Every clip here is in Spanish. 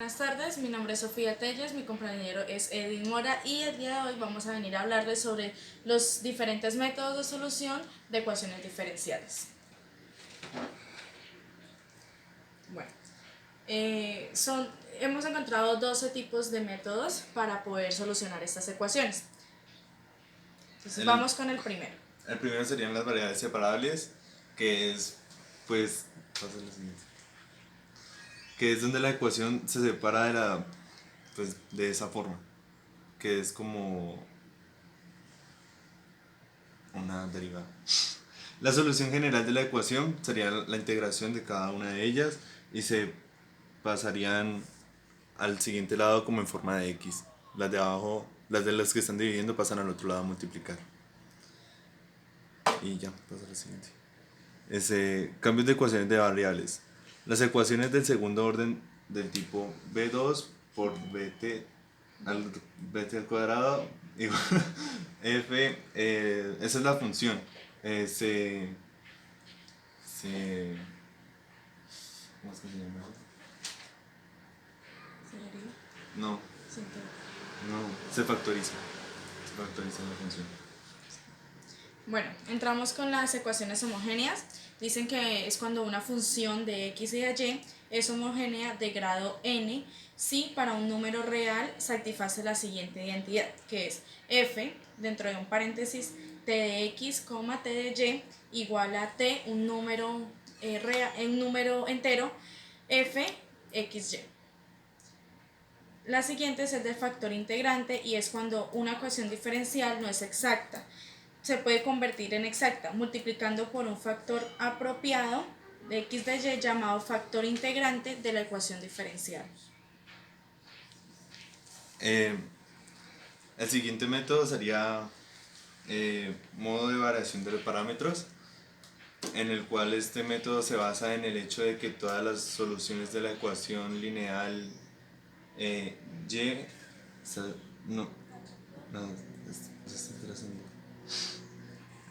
Buenas tardes, mi nombre es Sofía Telles, mi compañero es Edwin Mora y el día de hoy vamos a venir a hablarles sobre los diferentes métodos de solución de ecuaciones diferenciales. Bueno, hemos encontrado 12 tipos de métodos para poder solucionar estas ecuaciones. Entonces vamos con el primero. El primero serían las variables separables, que es, pues, pasa lo siguiente, que es donde la ecuación se separa de esa forma, que es como una derivada. La solución general de la ecuación sería la integración de cada una de ellas y se pasarían al siguiente lado como en forma de x. Las de abajo, las de las que están dividiendo pasan al otro lado a multiplicar. Y ya, pasa lo siguiente. Cambios de ecuaciones de variables. Las ecuaciones del segundo orden del tipo b2 por bt al cuadrado igual f, esa es la función. Se, se, ¿Cómo es que se llama eso? No, no, se factoriza la función. Bueno, entramos con las ecuaciones homogéneas. Dicen que es cuando una función de x y de y es homogénea de grado n si para un número real satisface la siguiente identidad, que es f, dentro de un paréntesis, t de x, t de y, igual a t, un número entero, f, xy. La siguiente es el del factor integrante y es cuando una ecuación diferencial no es exacta. Se puede convertir en exacta multiplicando por un factor apropiado de x de y llamado factor integrante de la ecuación diferencial. El siguiente método sería modo de variación de los parámetros, en el cual este método se basa en el hecho de que todas las soluciones de la ecuación lineal y no, no, se está trazando.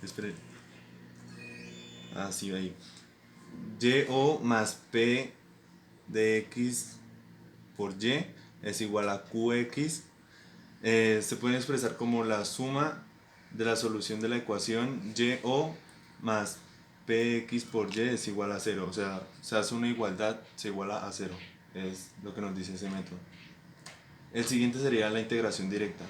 Esperen. Ah, sí, ahí. Y o más p de x por y es igual a qx. Se puede expresar como la suma de la solución de la ecuación y o más px por y es igual a 0. O sea, se hace una igualdad, se iguala a 0. Es lo que nos dice ese método. El siguiente sería la integración directa,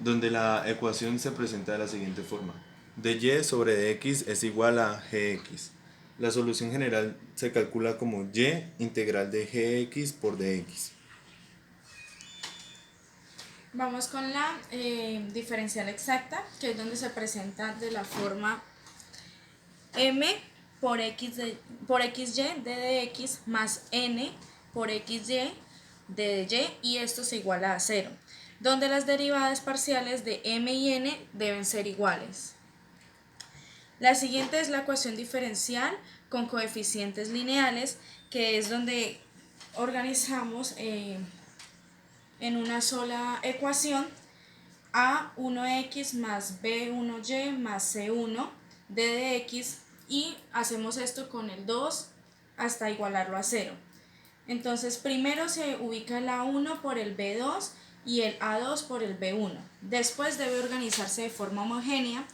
donde la ecuación se presenta de la siguiente forma. dy sobre dx es igual a gx. La solución general se calcula como y integral de gx por dx. Vamos con la diferencial exacta, que es donde se presenta de la forma m por xy d dx más n por xy d dy, y esto se iguala a 0, donde las derivadas parciales de m y n deben ser iguales. La siguiente es la ecuación diferencial con coeficientes lineales, que es donde organizamos en una sola ecuación a1x más b1y más c1 d de x, y hacemos esto con el 2 hasta igualarlo a 0. Entonces primero se ubica el a1 por el b2 y el a2 por el b1. Después debe organizarse de forma homogénea.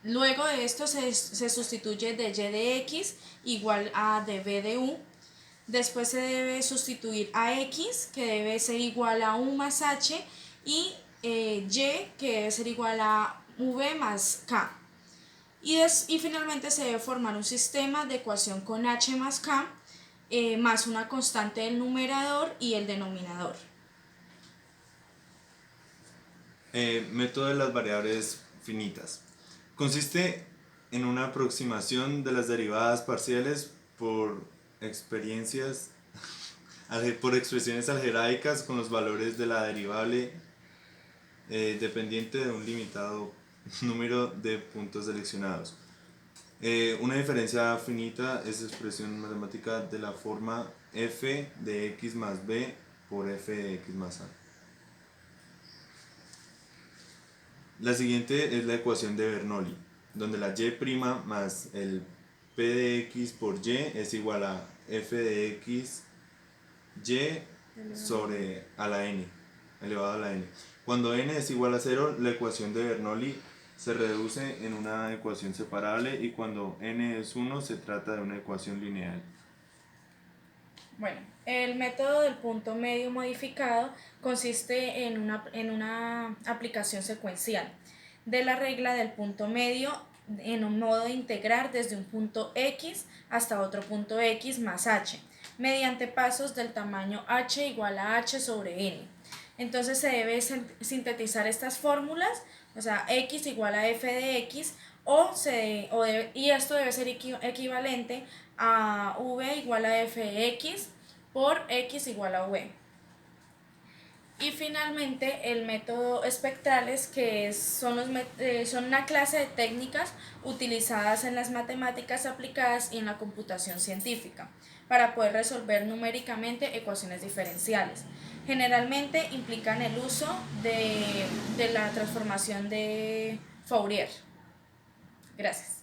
Luego de esto se sustituye de y de x igual a de b de u. Después se debe sustituir a x, que debe ser igual a u más h, y y, que debe ser igual a v más k. Y finalmente se debe formar un sistema de ecuación con h más k, más una constante del numerador y el denominador. Método de las variables finitas. Consiste en una aproximación de las derivadas parciales experiencias, por expresiones algebraicas con los valores de la derivable dependiente de un limitado número de puntos seleccionados. Una diferencia finita es expresión matemática de la forma f de x más b por f de x más a. La siguiente es la ecuación de Bernoulli, donde la y' más el p de x por y es igual a f de x y sobre a la n, elevado a la n. Cuando n es igual a 0, la ecuación de Bernoulli se reduce en una ecuación separable, y cuando n es 1 se trata de una ecuación lineal. Bueno, el método del punto medio modificado consiste en una aplicación secuencial de la regla del punto medio en un modo de integrar desde un punto x hasta otro punto x más h, mediante pasos del tamaño h igual a h sobre n. Entonces se debe sintetizar estas fórmulas, o sea, x igual a f de x, y esto debe ser equivalente a v igual a f de x por x igual a v. Y finalmente el método espectrales, que son una clase de técnicas utilizadas en las matemáticas aplicadas y en la computación científica para poder resolver numéricamente ecuaciones diferenciales. Generalmente implican el uso de la transformación de Fourier. Gracias.